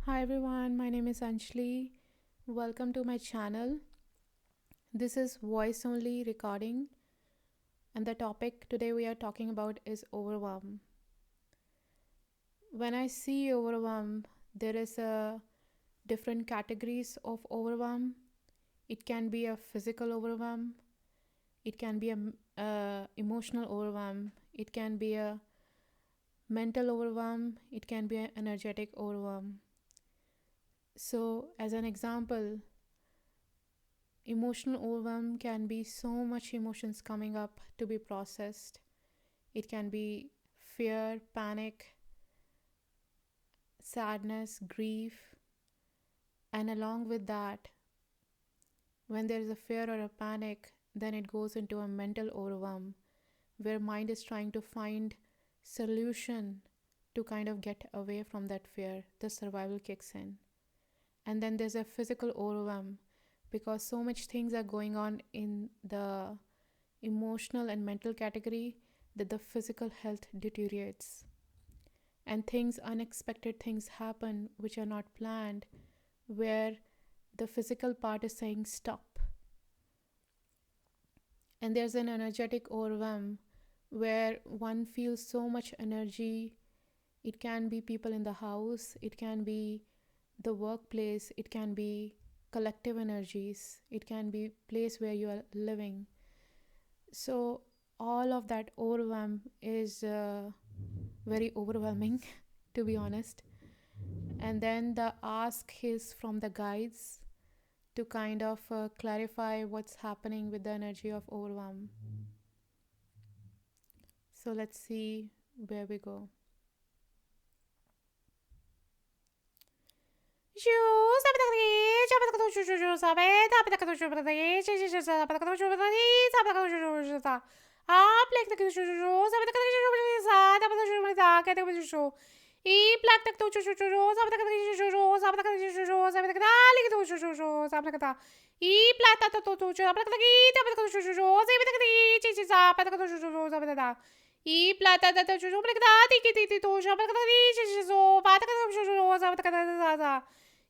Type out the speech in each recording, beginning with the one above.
Hi everyone, my name is Anjali. Welcome to my channel. This is voice only recording, and the topic today we are talking about is overwhelm. When I see overwhelm, there is a different categories of overwhelm. It can be a physical overwhelm, it can be a emotional overwhelm, it can be a mental overwhelm, it can be an energetic overwhelm. So, as an example, emotional overwhelm can be so much emotions coming up to be processed. It can be fear, panic, sadness, grief, and along with that, when there is a fear or a panic, then it goes into a mental overwhelm where mind is trying to find solution to kind of get away from that fear. The survival kicks in. And then there's a physical overwhelm because so much things are going on in the emotional and mental category that the physical health deteriorates and unexpected things happen which are not planned, where the physical part is saying stop. And there's an energetic overwhelm where one feels so much energy. It can be people in the house, it can be the workplace, it can be collective energies, it can be place where you are living. So all of that overwhelm is very overwhelming to be honest. And then the ask is from the guides to kind of clarify what's happening with the energy of overwhelm. So let's see where we go.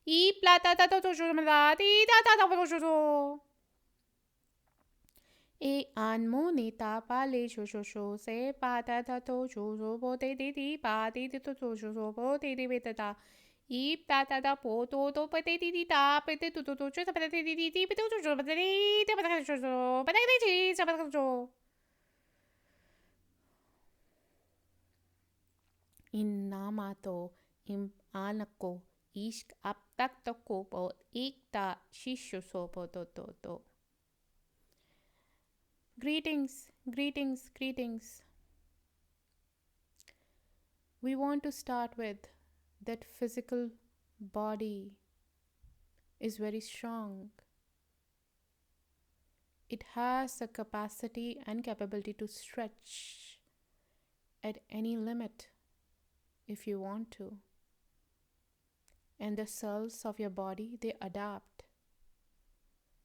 Y plata ta to ti ta ta ta e an mo ni ta pa le se pa ta ta to po te ti pa ti to po te ta y ta ta ta po to pa te ti ta pa te pa te ti pa pa te ti pa te sa pa in namato in anako ishk ap tak to ko po ikta shisho so po to. Greetings, greetings, greetings. We want to start with that physical body is very strong. It has the capacity and capability to stretch at any limit if you want to. And the cells of your body, they adapt.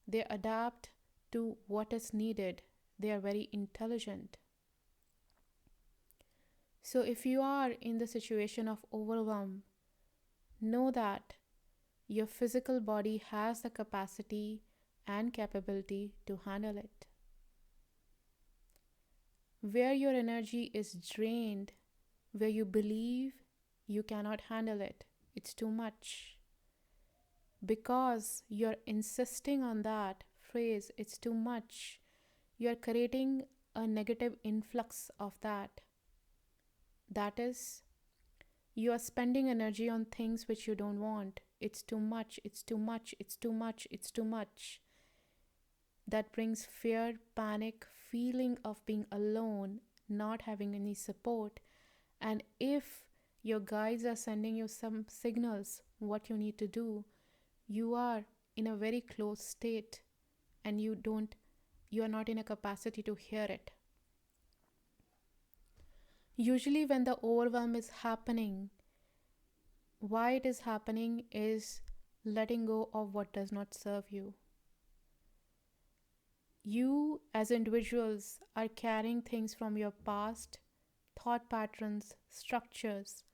They adapt to what is needed. They are very intelligent. So if you are in the situation of overwhelm, know that your physical body has the capacity and capability to handle it. Where your energy is drained, where you believe you cannot handle it, it's too much. Because you're insisting on that phrase, it's too much, you're creating a negative influx of that. That is, you are spending energy on things which you don't want. It's too much, it's too much, it's too much, it's too much. That brings fear, panic, feeling of being alone, not having any support. And if your guides are sending you some signals, what you need to do, you are in a very close state and you are not in a capacity to hear it. Usually, when the overwhelm is happening, why it is happening is letting go of what does not serve you. You, as individuals, are carrying things from your past, thought patterns, structures,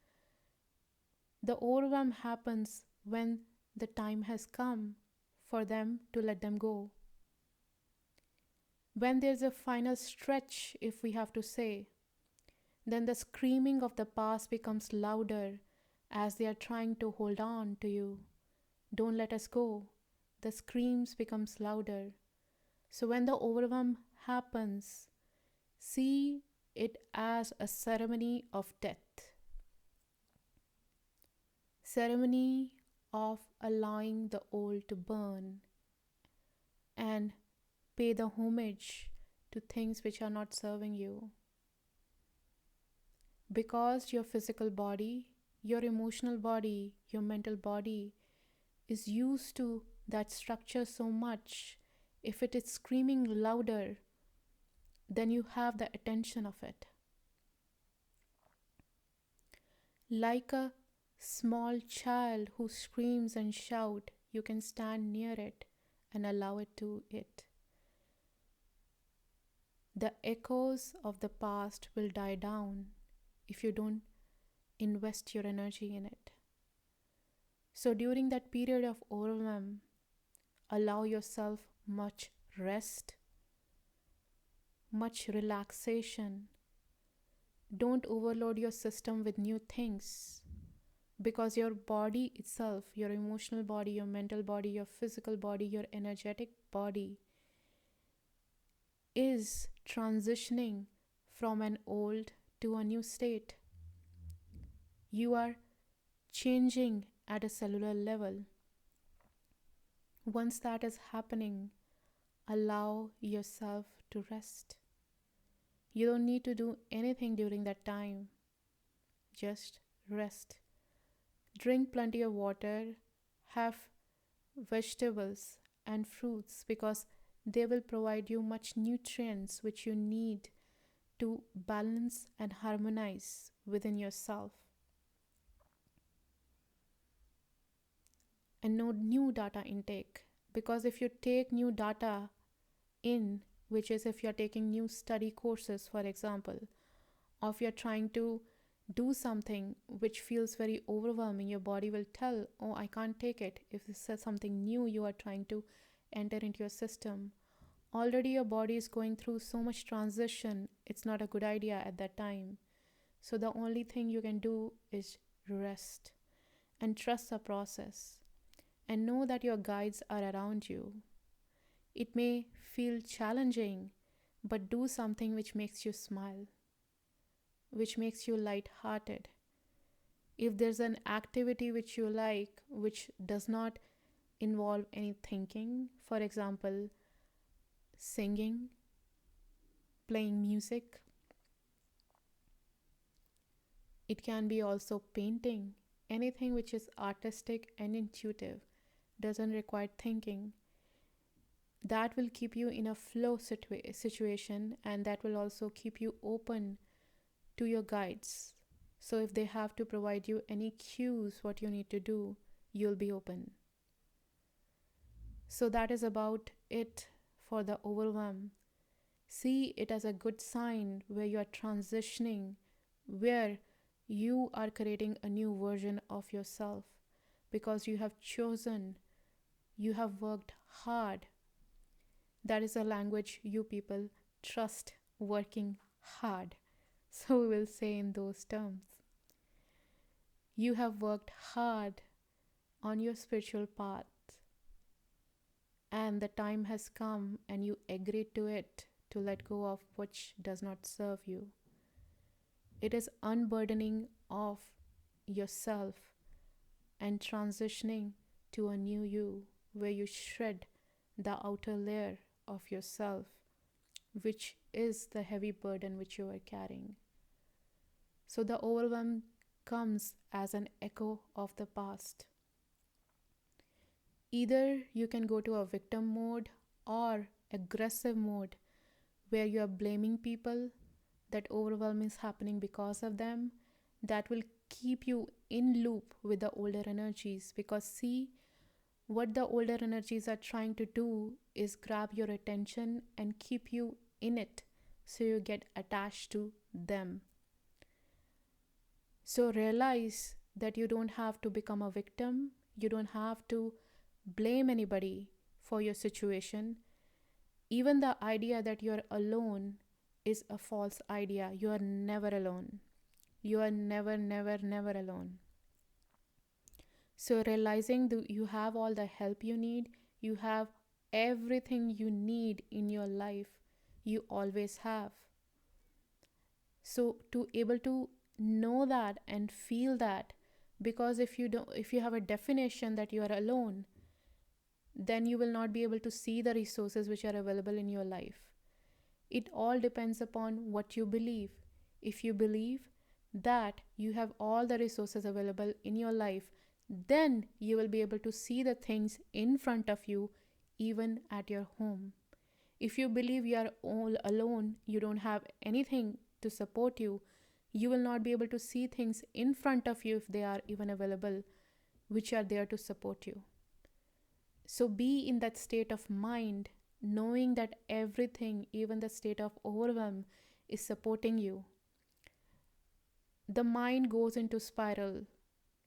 The overwhelm happens when the time has come for them to let them go. When there's a final stretch, if we have to say, then the screaming of the past becomes louder as they are trying to hold on to you. Don't let us go. The screams becomes louder. So when the overwhelm happens, see it as a ceremony of death. Ceremony of allowing the old to burn and pay the homage to things which are not serving you. Because your physical body, your emotional body, your mental body is used to that structure so much, if it is screaming louder, then you have the attention of it. Like a small child who screams and shouts, you can stand near it and allow it to it. The echoes of the past will die down if you don't invest your energy in it. So during that period of overwhelm, allow yourself much rest, much relaxation. Don't overload your system with new things, because your body itself, your emotional body, your mental body, your physical body, your energetic body is transitioning from an old to a new state. You are changing at a cellular level. Once that is happening, allow yourself to rest. You don't need to do anything during that time. Just rest. Drink plenty of water, have vegetables and fruits, because they will provide you much nutrients which you need to balance and harmonize within yourself. And no new data intake, because if you take new data in, which is if you're taking new study courses, for example, or if you're trying to do something which feels very overwhelming, your body will tell, oh, I can't take it. If this is something new you are trying to enter into your system, already your body is going through so much transition, it's not a good idea at that time. So the only thing you can do is rest and trust the process, and know that your guides are around you. It may feel challenging, but do something which makes you smile, which makes you light-hearted. If there's an activity which you like, which does not involve any thinking, for example, singing, playing music, it can be also painting, anything which is artistic and intuitive, doesn't require thinking. That will keep you in a flow situation, and that will also keep you open to your guides. So if they have to provide you any cues what you need to do, you'll be open. So that is about it for the overwhelm. See it as a good sign where you are transitioning, where you are creating a new version of yourself, because you have chosen, you have worked hard. That is a language you people trust, working hard. So we will say in those terms. You have worked hard on your spiritual path, and the time has come and you agreed to it, to let go of which does not serve you. It is unburdening of yourself and transitioning to a new you, where you shred the outer layer of yourself, which is the heavy burden which you are carrying. So the overwhelm comes as an echo of the past. Either you can go to a victim mode or aggressive mode, where you are blaming people, that overwhelm is happening because of them. That will keep you in loop with the older energies, because see, what the older energies are trying to do is grab your attention and keep you in it, so you get attached to them. So realize that you don't have to become a victim, you don't have to blame anybody for your situation. Even the idea that you're alone is a false idea. You are never alone. You are never, never, never alone. So, realizing that you have all the help you need, you have everything you need in your life, you always have. So, to able to know that and feel that, because if you have a definition that you are alone, then you will not be able to see the resources which are available in your life. It all depends upon what you believe. If you believe that you have all the resources available in your life, then you will be able to see the things in front of you, even at your home. If you believe you are all alone, you don't have anything to support you, you will not be able to see things in front of you if they are even available, which are there to support you. So be in that state of mind, knowing that everything, even the state of overwhelm, is supporting you. The mind goes into spiral.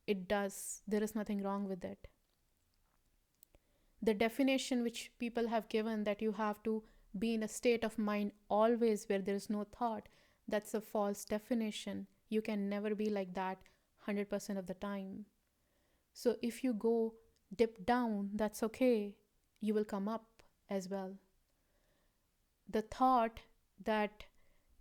It does. There is nothing wrong with it. The definition which people have given, that you have to be in a state of mind always where there is no thought, that's a false definition. You can never be like that 100% of the time. So if you go dip down, that's okay. You will come up as well. The thought that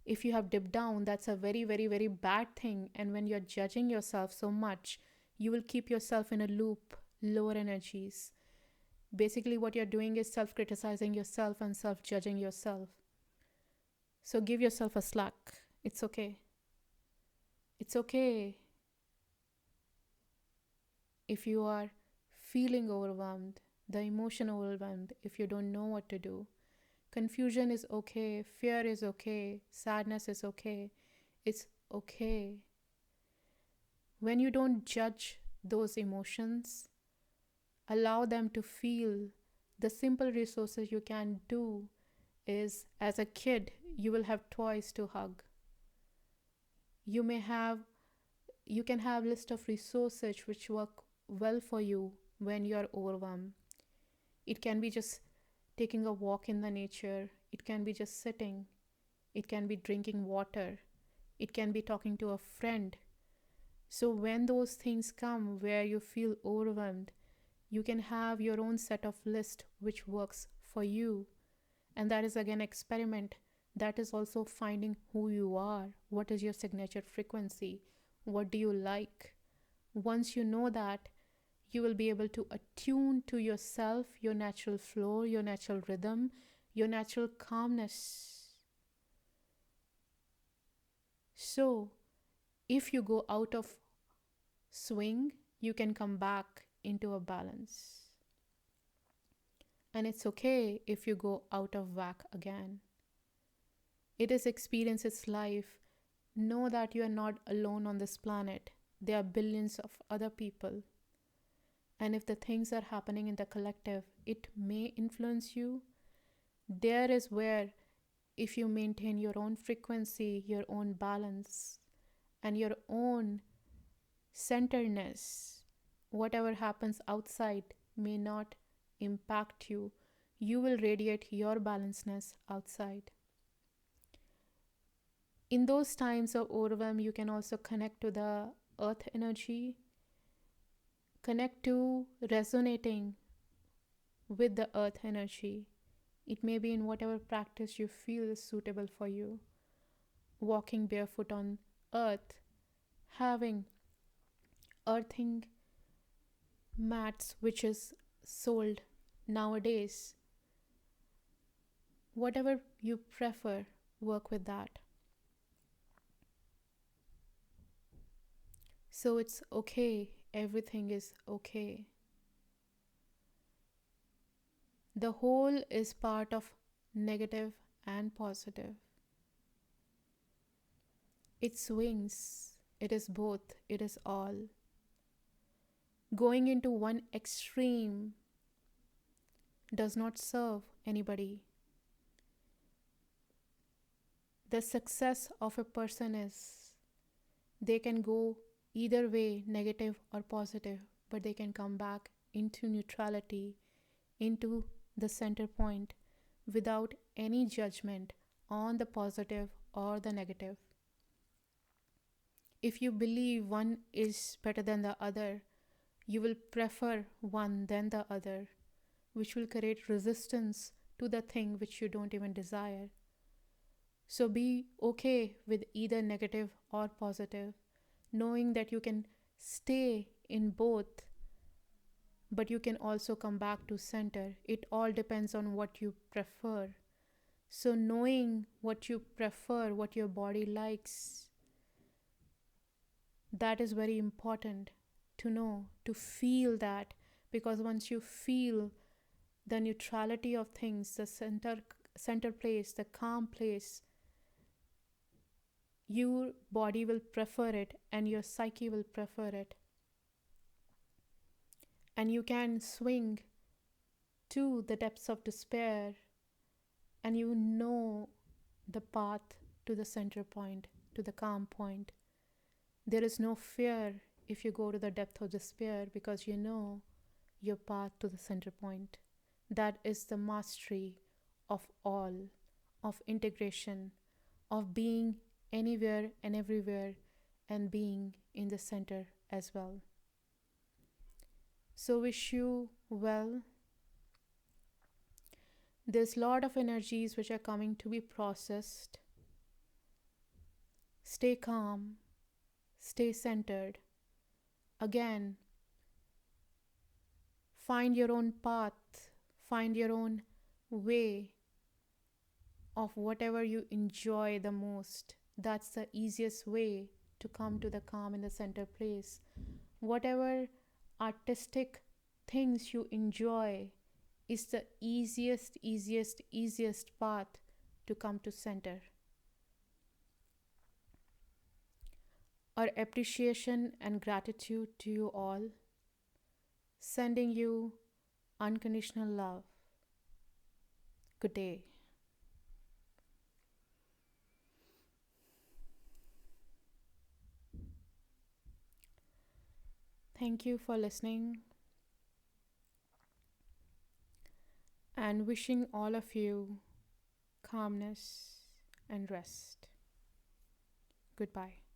if you have dipped down, that's a very, very, very bad thing. And when you're judging yourself so much, you will keep yourself in a loop, lower energies. Basically, what you're doing is self-criticizing yourself and self-judging yourself. So give yourself a slack. It's okay. It's okay if you are feeling overwhelmed, the emotion overwhelmed, if you don't know what to do. Confusion is okay. Fear is okay. Sadness is okay. It's okay. When you don't judge those emotions, allow them to feel. The simple resources you can do is, as a kid, you will have toys to hug. You can have list of resources which work well for you when you are overwhelmed. It can be just taking a walk in the nature. It can be just sitting. It can be drinking water. It can be talking to a friend. So when those things come where you feel overwhelmed, you can have your own set of list which works for you. And that is again experiment. That is also finding who you are. What is your signature frequency? What do you like? Once you know that, you will be able to attune to yourself, your natural flow, your natural rhythm, your natural calmness. So, if you go out of swing, you can come back into a balance. And it's okay if you go out of whack again. It is experience, it's life. Know that you are not alone on this planet. There are billions of other people. And if the things are happening in the collective, it may influence you. There is where, if you maintain your own frequency, your own balance, and your own centeredness, whatever happens outside may not impact you. You will radiate your balancedness outside. In those times of overwhelm, you can also connect to the earth energy, connect to resonating with the earth energy. It may be in whatever practice you feel is suitable for you. Walking barefoot on earth, having earthing mats which is sold nowadays. Whatever you prefer, work with that. So it's okay. Everything is okay. The whole is part of negative and positive. It swings. It is both. It is all. Going into one extreme does not serve anybody. The success of a person is they can go either way, negative or positive, but they can come back into neutrality, into the center point without any judgment on the positive or the negative. If you believe one is better than the other, you will prefer one than the other, which will create resistance to the thing which you don't even desire. So be okay with either negative or positive, knowing that you can stay in both, but you can also come back to center. It all depends on what you prefer. So, knowing what you prefer, what your body likes, that is very important to know, to feel that, because once you feel the neutrality of things, the center place, the calm place, your body will prefer it and your psyche will prefer it. And you can swing to the depths of despair, and you know the path to the center point, to the calm point. There is no fear if you go to the depth of despair, because you know your path to the center point. That is the mastery of all, of integration, of being anywhere and everywhere, and being in the center as well. So, wish you well. There's a lot of energies which are coming to be processed. Stay calm, stay centered. Again, find your own path, find your own way of whatever you enjoy the most. That's the easiest way to come to the calm in the center place. Whatever artistic things you enjoy is the easiest path to come to center. Our appreciation and gratitude to you all, sending you unconditional love. Good day. Thank you for listening, and wishing all of you calmness and rest. Goodbye.